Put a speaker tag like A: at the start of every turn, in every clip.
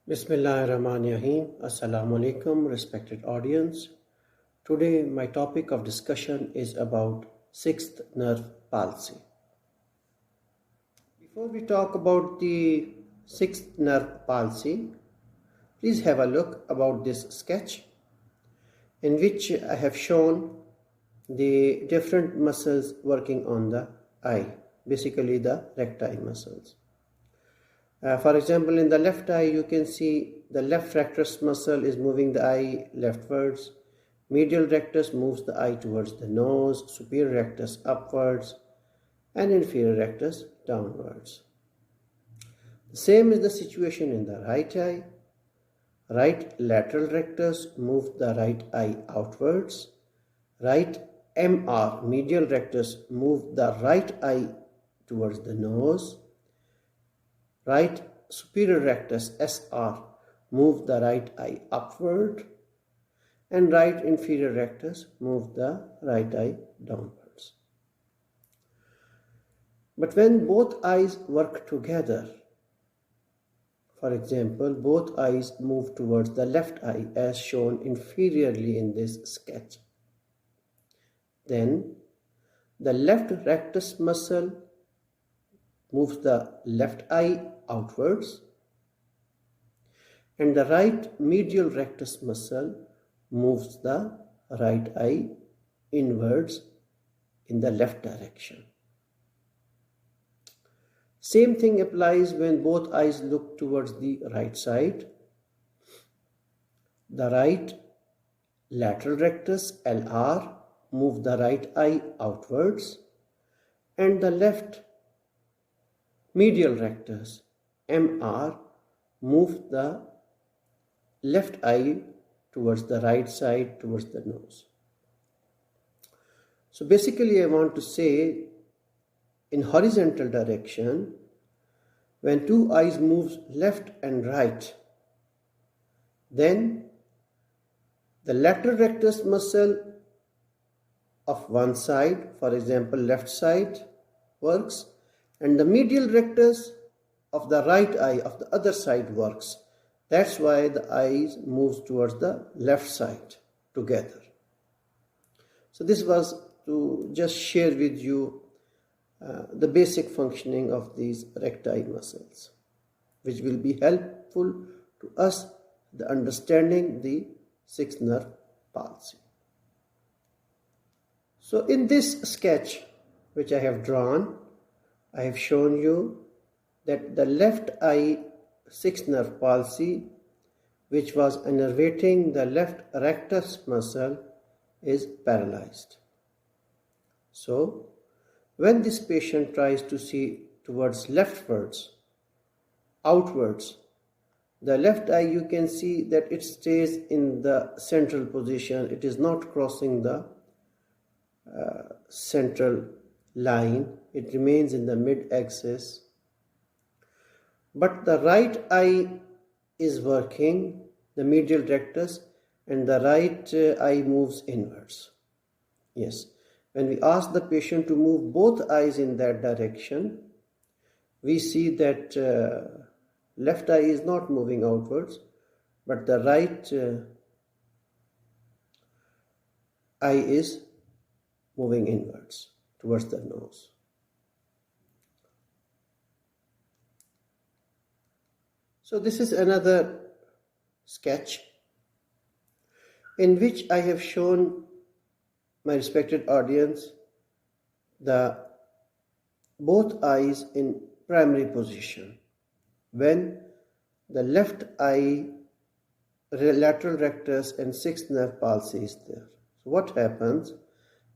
A: Bismillahirrahmanirrahim. Assalamu alaikum, respected audience. Today, my topic of discussion is about sixth nerve palsy. Before we talk about the sixth nerve palsy, please have a look about this sketch in which I have shown the different muscles working on the eye, basically the recti muscles. For example, in the left eye, you can see the left rectus muscle is moving the eye leftwards. Medial rectus moves the eye towards the nose, superior rectus upwards, and inferior rectus downwards. The same is the situation in the right eye. Right lateral rectus moves the right eye outwards. Right MR, medial rectus, moves the right eye towards the nose. Right superior rectus SR move the right eye upward, and right inferior rectus move the right eye downwards. But when both eyes work together, for example, both eyes move towards the left eye as shown inferiorly in this sketch, then the left rectus muscle moves the left eye outwards, and the right medial rectus muscle moves the right eye inwards in the left direction. Same thing applies when both eyes look towards the right side. The right lateral rectus LR move the right eye outwards, and the left medial rectus MR move the left eye towards the right side, towards the nose. So basically I want to say, in horizontal direction, when two eyes move left and right, then the lateral rectus muscle of one side, for example left side, works, and the medial rectus of the right eye of the other side works. That's why the eyes moves towards the left side together. So this was to just share with you the basic functioning of these recti muscles, which will be helpful to us the understanding the sixth nerve palsy. So in this sketch which I have drawn, I have shown you that the left eye sixth nerve palsy, which was innervating the left rectus muscle, is paralyzed. So when this patient tries to see towards leftwards, outwards, the left eye, you can see that it stays in the central position. It is not crossing the central line. It remains in the mid-axis. But the right eye is working, the medial rectus, and the right eye moves inwards. Yes, when we ask the patient to move both eyes in that direction, we see that left eye is not moving outwards, but the right eye is moving inwards towards the nose. So this is another sketch in which I have shown my respected audience the both eyes in primary position when the left eye lateral rectus and sixth nerve palsy is there. So what happens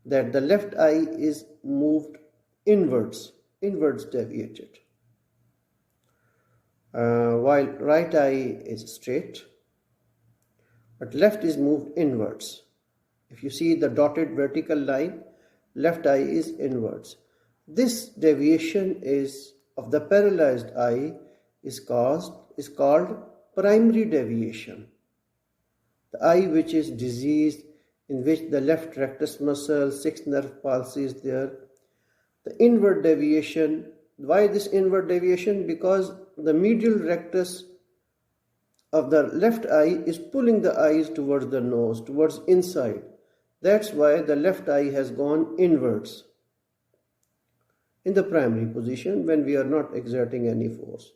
A: that the left eye is moved inwards deviated, while right eye is straight, but left is moved inwards. If you see the dotted vertical line, left eye is inwards. This deviation is of the paralyzed eye is called primary deviation. The eye which is diseased, in which the left rectus muscle, sixth nerve palsy is there, the inward deviation. Why this inward deviation? Because the medial rectus of the left eye is pulling the eyes towards the nose, towards inside. That's why the left eye has gone inwards in the primary position when we are not exerting any force.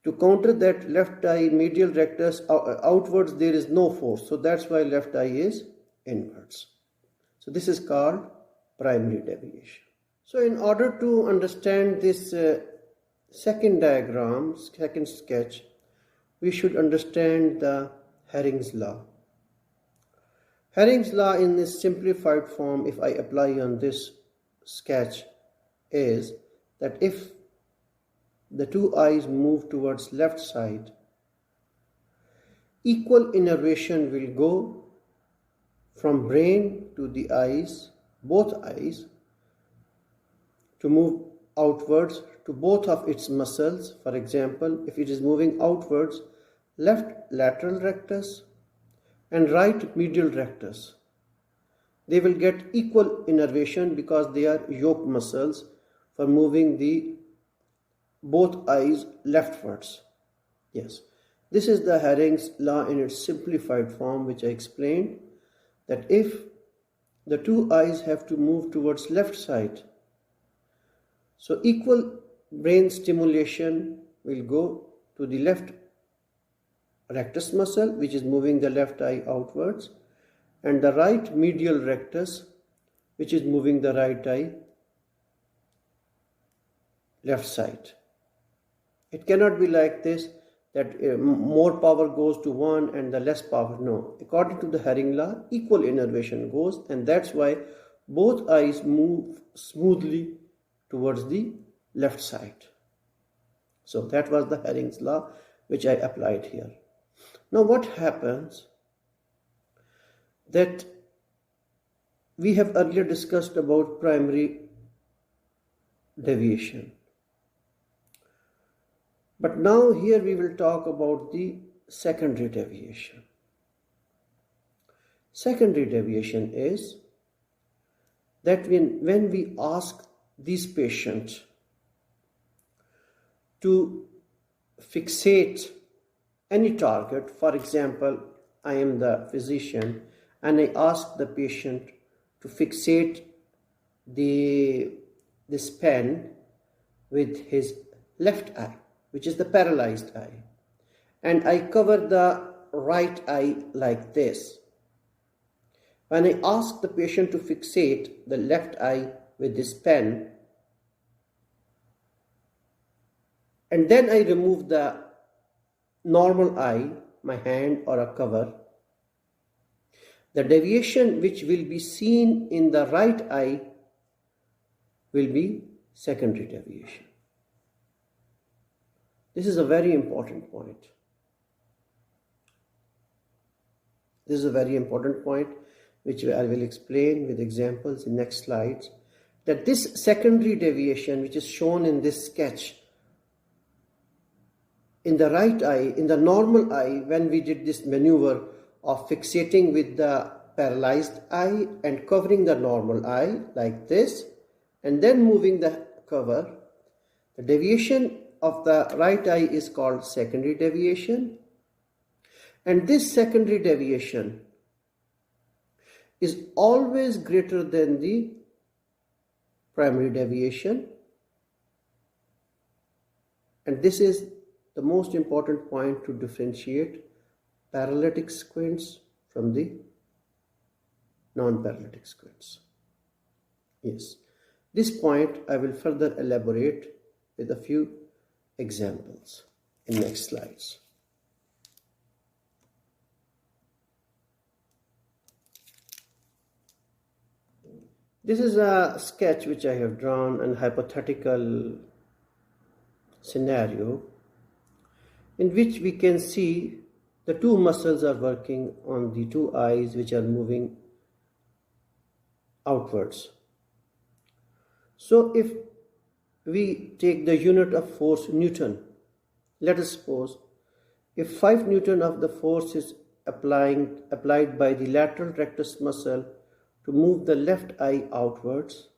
A: To counter that left eye medial rectus outwards, there is no force. So that's why left eye is inwards. So this is called primary deviation. So in order to understand this second diagram, second sketch, we should understand the Herring's law. Herring's law in this simplified form, if I apply on this sketch, is that if the two eyes move towards left side, equal innervation will go from brain to the eyes, both eyes, to move outwards to both of its muscles. For example, if it is moving outwards, left lateral rectus and right medial rectus, they will get equal innervation because they are yoke muscles for moving the both eyes leftwards. Yes, this is the Herring's law in its simplified form, which I explained, that if the two eyes have to move towards left side, so equal brain stimulation will go to the left rectus muscle, which is moving the left eye outwards, and the right medial rectus, which is moving the right eye left side. It cannot be like this, that more power goes to one and the less power. No, according to the Herring law, equal innervation goes, and that's why both eyes move smoothly towards the left side. So that was the Herring's law, which I applied here. Now what happens that we have earlier discussed about primary deviation. But now here we will talk about the secondary deviation. Secondary deviation is that when we ask these patients to fixate any target, for example, I am the physician and I ask the patient to fixate this pen with his left eye, which is the paralyzed eye, and I cover the right eye like this. When I ask the patient to fixate the left eye with this pen, and then I remove the normal eye, my hand or a cover, the deviation which will be seen in the right eye will be secondary deviation. This is a very important point. This is a very important point which I will explain with examples in next slides, that this secondary deviation which is shown in this sketch in the right eye, in the normal eye, when we did this maneuver of fixating with the paralyzed eye and covering the normal eye like this and then moving the cover, the deviation of the right eye is called secondary deviation, and this secondary deviation is always greater than the primary deviation, and this is the most important point to differentiate paralytic squints from the non-paralytic squints. Yes, this point I will further elaborate with a few examples in next slides. This is a sketch which I have drawn, a hypothetical scenario in which we can see the two muscles are working on the two eyes which are moving outwards. So if we take the unit of force Newton, let us suppose if 5 Newton of the force is applied by the lateral rectus muscle to move the left eye outwards,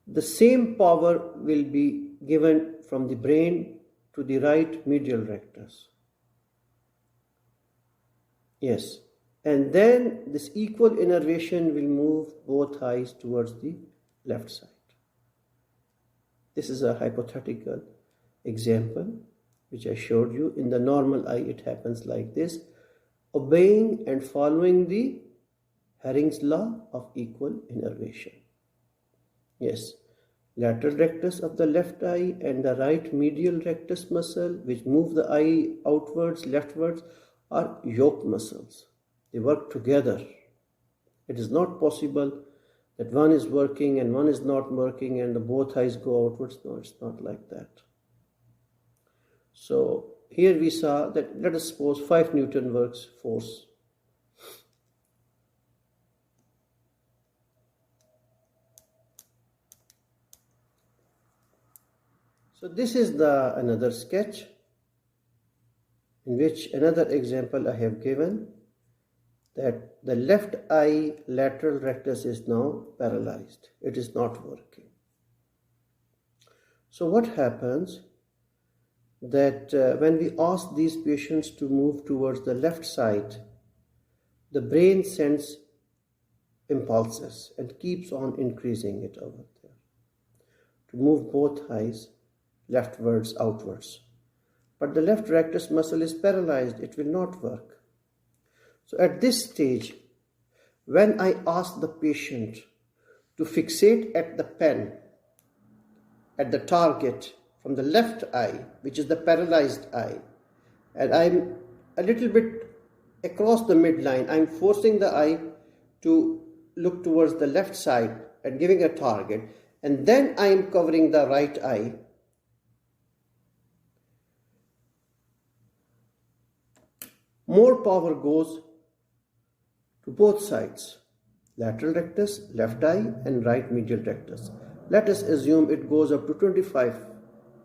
A: the same power will be given from the brain to the right medial rectus. Yes. And then this equal innervation will move both eyes towards the left side. This is a hypothetical example which I showed you. In the normal eye, it happens like this, obeying and following the Herring's law of equal innervation. Yes, lateral rectus of the left eye and the right medial rectus muscle, which move the eye outwards, leftwards, are yoke muscles. They work together. It is not possible that one is working and one is not working and the both eyes go outwards. No, it's not like that. So here we saw that, let us suppose 5 Newton works force. So this is another sketch in which another example I have given, that the left eye lateral rectus is now paralyzed. It is not working. So what happens that when we ask these patients to move towards the left side, the brain sends impulses and keeps on increasing it over there to move both eyes leftwards, outwards. But the left rectus muscle is paralyzed. It will not work. So at this stage, when I ask the patient to fixate at the pen, at the target from the left eye, which is the paralyzed eye, and I'm a little bit across the midline, I'm forcing the eye to look towards the left side and giving a target, and then I'm covering the right eye. More power goes to both sides, lateral rectus, left eye, and right medial rectus. Let us assume it goes up to 25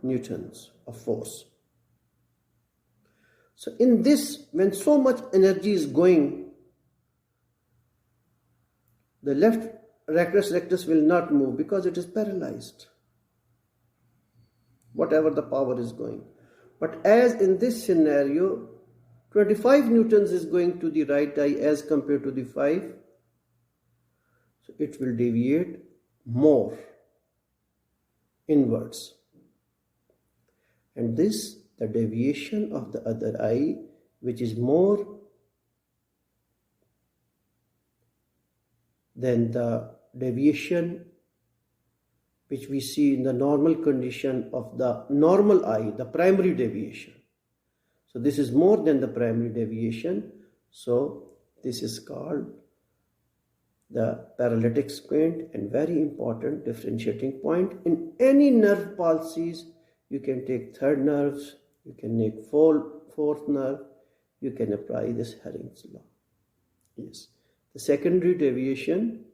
A: newtons of force. So in this, when so much energy is going, the left rectus will not move because it is paralyzed, whatever the power is going. But as in this scenario, 25 newtons is going to the right eye as compared to the 5, so it will deviate more inwards. And this, the deviation of the other eye, which is more than the deviation which we see in the normal condition of the normal eye, the primary deviation. So this is more than the primary deviation. So this is called the paralytic squint, and very important differentiating point. In any nerve palsies, you can take third nerves, you can take fourth nerve, you can apply this Herring's law. Yes. The secondary deviation,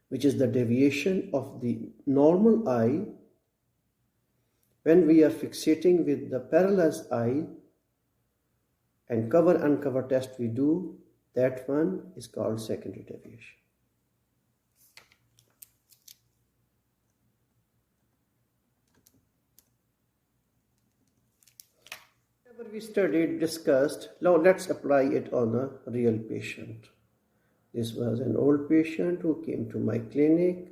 A: which is the deviation of the normal eye, when we are fixating with the paralyzed eye and cover-uncover test we do, that one is called secondary deviation. Whatever we studied, discussed, now let's apply it on a real patient. This was an old patient who came to my clinic.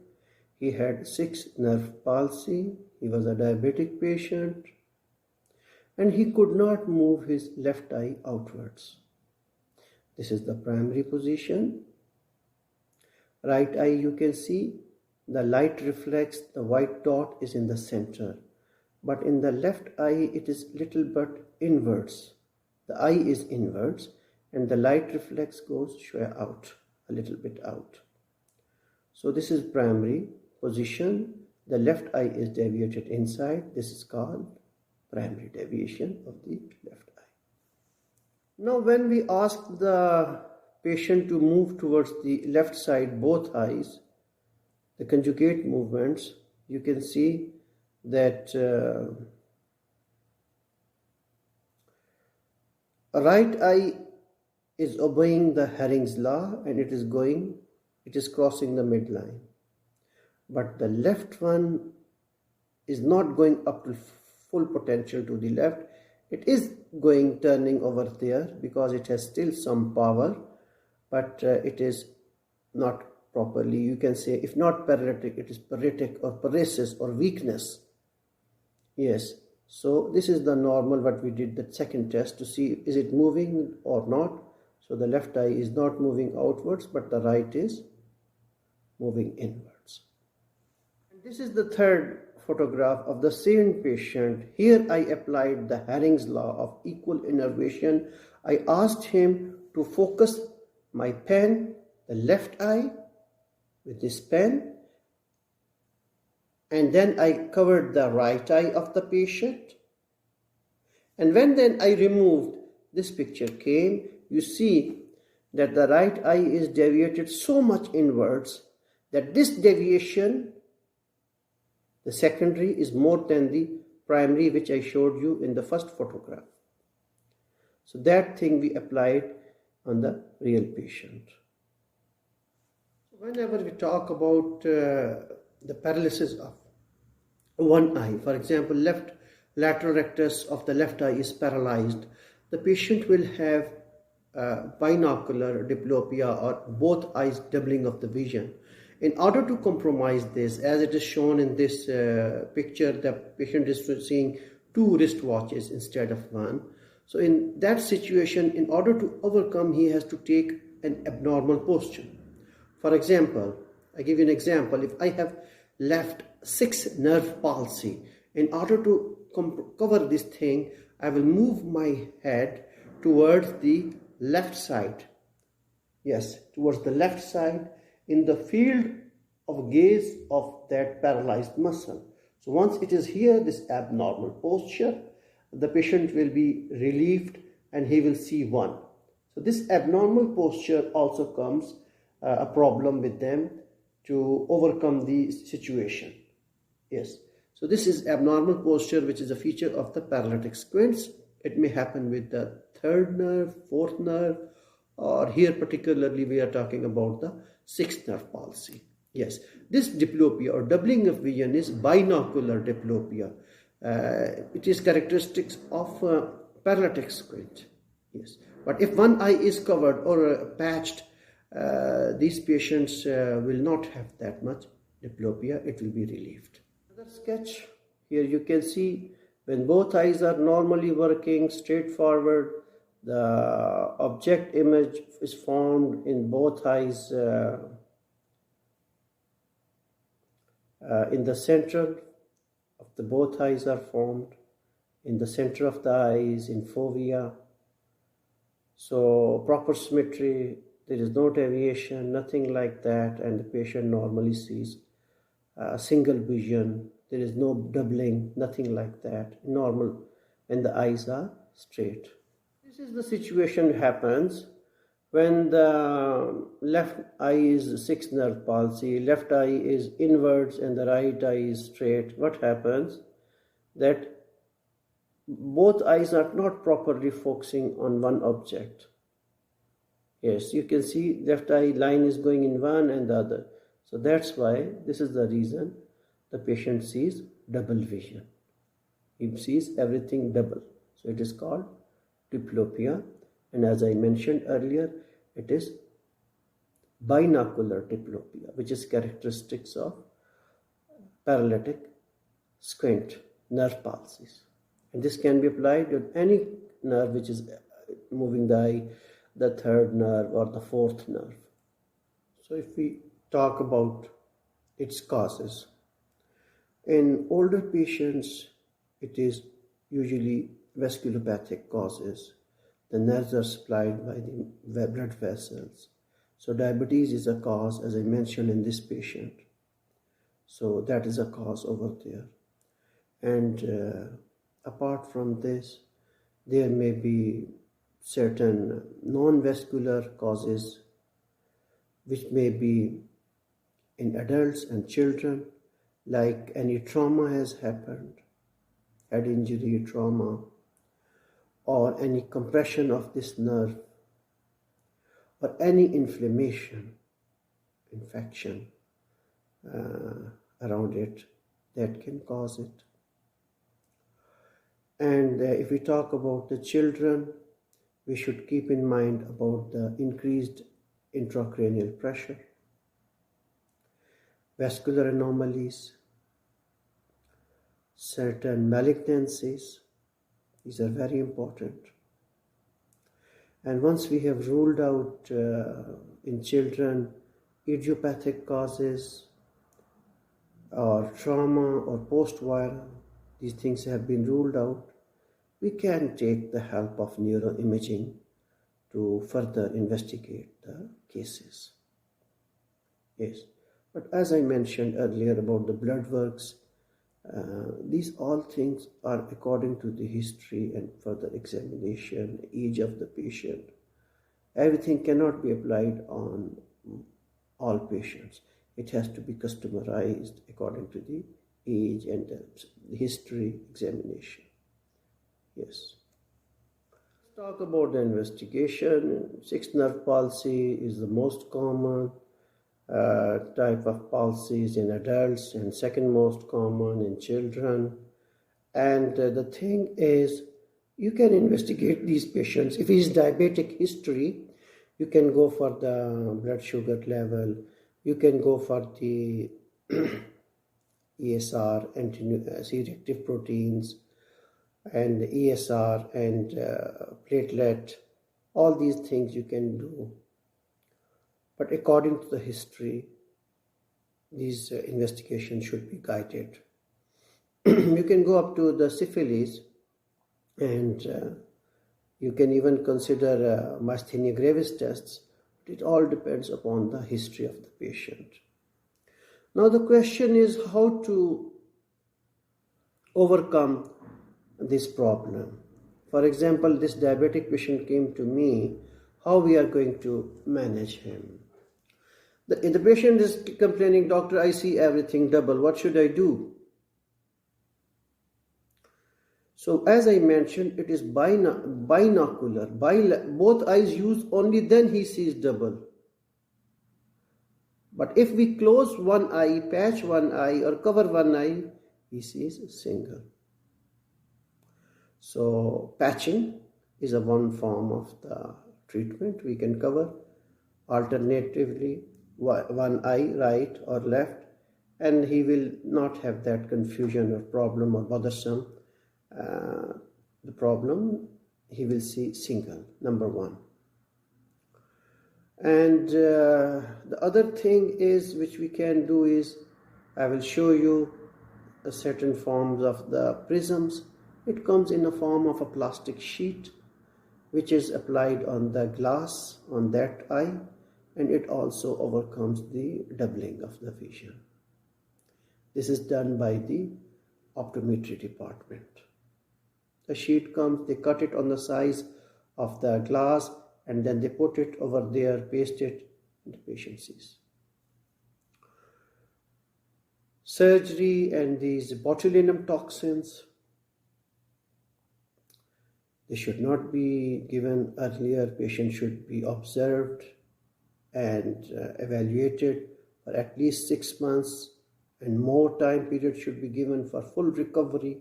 A: He had 6 nerve palsy. He was a diabetic patient and he could not move his left eye outwards. This is the primary position. Right eye, you can see the light reflects, the white dot is in the center. But in the left eye, it is little bit inwards. The eye is inwards and the light reflex goes out, a little bit out. So this is primary position. The left eye is deviated inside. This is called primary deviation of the left eye. Now when we ask the patient to move towards the left side, both eyes, the conjugate movements, you can see that right eye is obeying the Herring's law and it is crossing the midline. But the left one is not going up to full potential to the left. It is turning over there because it has still some power, but it is not properly, you can say, if not paralytic, it is paretic or paresis or weakness. Yes, so this is the normal what we did that second test to see is it moving or not. So the left eye is not moving outwards, but the right is moving inwards. And this is the third photograph of the same patient. Here I applied the Herring's law of equal innervation. I asked him to focus my pen, the left eye, with this pen, and then I covered the right eye of the patient. And when then I removed, this picture came, you see that the right eye is deviated so much inwards that this deviation, the secondary, is more than the primary, which I showed you in the first photograph. So that thing we applied on the real patient. Whenever we talk about the paralysis of one eye, for example, left lateral rectus of the left eye is paralyzed, the patient will have binocular diplopia or both eyes doubling of the vision. In order to compromise this, as it is shown in this picture, the patient is seeing 2 wristwatches instead of 1. So in that situation, in order to overcome, he has to take an abnormal posture. For example, I give you an example. If I have left 6 nerve palsy, in order to cover this thing, I will move my head towards the left side. Yes, towards the left side in the field of gaze of that paralyzed muscle. So once it is here, this abnormal posture, the patient will be relieved and he will see 1. So this abnormal posture also comes a problem with them to overcome the situation. Yes, so this is abnormal posture, which is a feature of the paralytic squints. It may happen with the 3rd nerve, 4th nerve, or here particularly we are talking about the 6th nerve palsy. Yes, this diplopia or doubling of vision is binocular diplopia. It is characteristics of paralytic squint. Yes, but if one eye is covered or patched, these patients will not have that much diplopia. It will be relieved. Another sketch, here you can see when both eyes are normally working straightforward, the object image is formed in both eyes in the center of the both eyes are formed in the center of the eyes in fovea. So proper symmetry, there is no deviation, nothing like that, and the patient normally sees a single vision. There is no doubling, nothing like that, normal when the eyes are straight. This is the situation happens when the left eye is 6th nerve palsy, left eye is inwards and the right eye is straight. What happens? That both eyes are not properly focusing on one object. Yes, you can see left eye line is going in one and the other. So that's why, this is the reason the patient sees double vision. He sees everything double. So it is called diplopia, and as I mentioned earlier, it is binocular diplopia, which is characteristics of paralytic squint nerve palsies. And this can be applied to any nerve which is moving the eye, the 3rd nerve or the 4th nerve. So if we talk about its causes, in older patients, it is usually vasculopathic causes. The nerves are supplied by the blood vessels. So diabetes is a cause, as I mentioned in this patient. So that is a cause over there. And apart from this, there may be certain non-vascular causes which may be in adults and children, like any trauma has happened, head injury, trauma, or any compression of this nerve, or any inflammation, infection around it that can cause it. And if we talk about the children, we should keep in mind about the increased intracranial pressure, vascular anomalies, certain malignancies. These are very important. And once we have ruled out in children idiopathic causes or trauma or post-viral, these things have been ruled out, we can take the help of neuroimaging to further investigate the cases. Yes, but as I mentioned earlier about the blood works, these all things are according to the history and further examination, age of the patient. Everything cannot be applied on all patients. It has to be customized according to the age and the history examination. Yes. Let's talk about the investigation. Sixth nerve palsy is the most common type of palsies in adults and second most common in children. And the thing is, you can investigate these patients. If it is diabetic history, you can go for the blood sugar level, you can go for the ESR, C-reactive proteins, and ESR and platelet. All these things you can do. But according to the history, these investigations should be guided. You can go up to the syphilis, and you can even consider myasthenia gravis tests. It all depends upon the history of the patient. Now the question is how to overcome this problem. For example, this diabetic patient came to me, how we are going to manage him. The patient is complaining, doctor, I see everything double, what should I do? So as I mentioned, it is binocular, both eyes used, only then he sees double. But if we close one eye, patch one eye or cover one eye, he sees single. So patching is a one form of the treatment we can cover. Alternatively, one eye, right or left, and he will not have that confusion or problem or bothersome. The problem, he will see single, number one. And the other thing is, which we can do is, I will show you certain forms of the prisms. It comes in a form of a plastic sheet which is applied on the glass on that eye, and it also overcomes the doubling of the vision. This is done by the optometry department. The sheet comes, they cut it on the size of the glass, and then they put it over there, paste it, and the patient sees. Surgery and these botulinum toxins, they should not be given earlier. Patient should be observed and evaluated for at least 6 months, and more time period should be given for full recovery.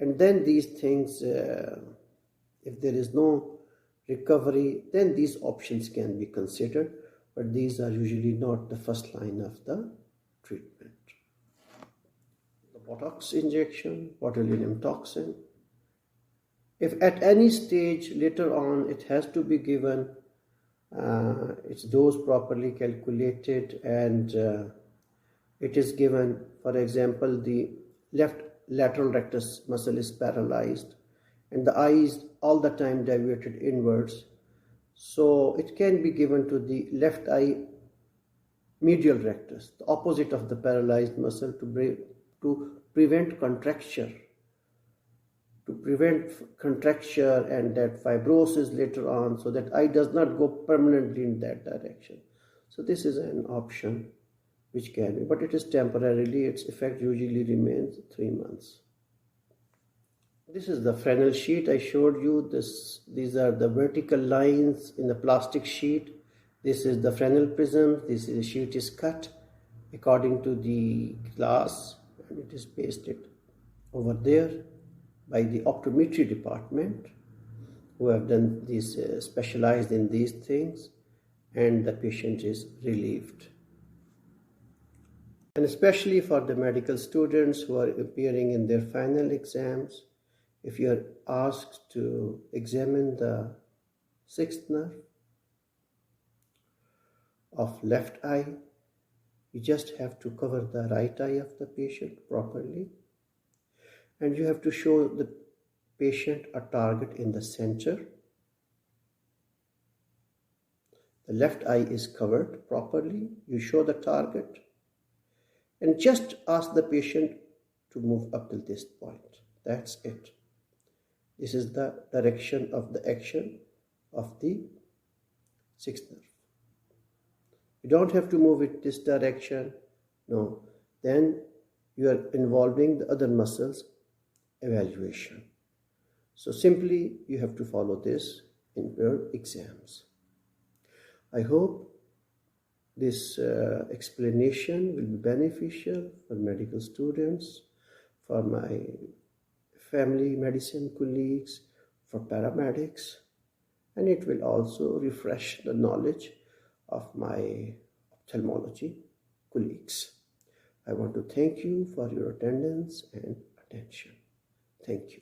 A: And then these things, if there is no recovery, then these options can be considered, but these are usually not the first line of the treatment. The Botox injection, botulinum toxin, if at any stage later on it has to be given, its dose properly calculated, and it is given, for example, the left lateral rectus muscle is paralyzed and the eye is all the time deviated inwards, so it can be given to the left eye medial rectus, the opposite of the paralyzed muscle, to prevent contracture, and that fibrosis later on, so that eye does not go permanently in that direction. So this is an option which can be, but it is temporarily. Its effect usually remains 3 months. This is the Fresnel sheet I showed you. These are the vertical lines in the plastic sheet. This is the Fresnel prism. This is the sheet is cut according to the glass, and it is pasted over there. by the optometry department who have done this, specialized in these things, and the patient is relieved. And especially for the medical students who are appearing in their final exams, if you are asked to examine the sixth nerve of left eye, you just have to cover the right eye of the patient properly, and you have to show the patient a target in the center. The left eye is covered properly. You show the target and just ask the patient to move up till this point. That's it. This is the direction of the action of the sixth nerve. You don't have to move it this direction. No. Then you are involving the other muscles evaluation. So simply you have to follow this in your exams. I hope this explanation will be beneficial for medical students, for my family medicine colleagues, for paramedics, and it will also refresh the knowledge of my ophthalmology colleagues. I want to thank you for your attendance and attention. Thank you.